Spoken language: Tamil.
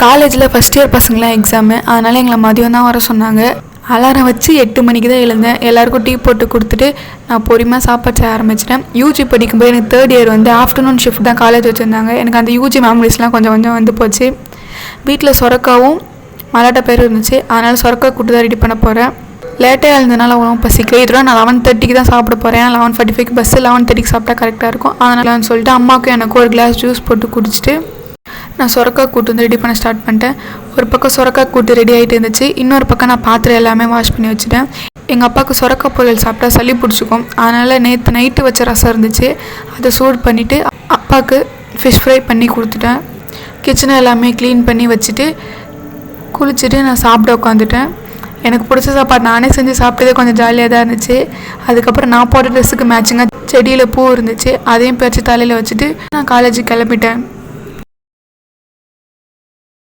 காலேஜில் ஃபஸ்ட் இயர் பசங்களாம் எக்ஸாமு, அதனால் எங்களை மதியம் தான் வர சொன்னாங்க. அலாரம் வச்சு 8 மணிக்கு தான் எழுந்தேன். எல்லாேருக்கும் டீ போட்டு கொடுத்துட்டு நான் பொறுமையாக சாப்பாடு செய்ய ஆரம்பிச்சிட்டேன். யூஜி படிக்கும்போது எனக்கு 3rd இயர் ஆஃப்டர்நூன் ஷிஃப்ட் தான் காலேஜ் வச்சுருந்தாங்க. எனக்கு அந்த யூஜி மெமரிஸ்லாம் கொஞ்சம் கொஞ்சம் வந்து போச்சு. வீட்டில் சொரக்காவும் மலாட்டா பேரும் இருந்துச்சு, அதனால் சொரக்கா கூட்டு தான் ரெடி பண்ண போகிறேன். லேட்டாக எழுந்தனால அவ்வளோ பசிக்கல. இதெல்லாம் நான் 11:30க்கு தான் சாப்பிட போகிறேன். 11:45க்கு பஸ்ஸு, 11:30க்கு சாப்பிட்டா கரெக்டாக இருக்கும். அதனால சொல்லிட்டு அம்மாவுக்கும் எனக்கும் ஒரு கிளாஸ் ஜூஸ் போட்டு குடிச்சிட்டு நான் சொரக்கா கூட்டு வந்து ரெடி பண்ண ஸ்டார்ட் பண்ணிட்டேன். ஒரு பக்கம் சொரக்கா கூட்டு ரெடி ஆகிட்டு இருந்துச்சு, இன்னொரு பக்கம் நான் பாத்திரம் எல்லாமே வாஷ் பண்ணி வச்சுட்டேன். எங்கள் அப்பாவுக்கு சொரக்கா பொரியல் சாப்பிட்டா சளி பிடிச்சிக்கும். அதனால் நேற்று நைட்டு வச்ச ரசம் இருந்துச்சு, அதை சூடு பண்ணிவிட்டு அப்பாவுக்கு ஃபிஷ் ஃப்ரை பண்ணி கொடுத்துட்டேன். கிச்சனை எல்லாமே க்ளீன் பண்ணி வச்சுட்டு குளிச்சுட்டு நான் சாப்பிட உட்காந்துட்டேன். எனக்கு பிடிச்ச சாப்பாடு நானே செஞ்சு சாப்பிட்டதே கொஞ்சம் ஜாலியாக தான் இருந்துச்சு. அதுக்கப்புறம் நான் போட்ட ட்ரெஸ்ஸுக்கு மேட்சிங்காக செடியில் பூ இருந்துச்சு, அதையும் பறித்து தலையில் வச்சுட்டு நான் காலேஜுக்கு கிளம்பிட்டேன்.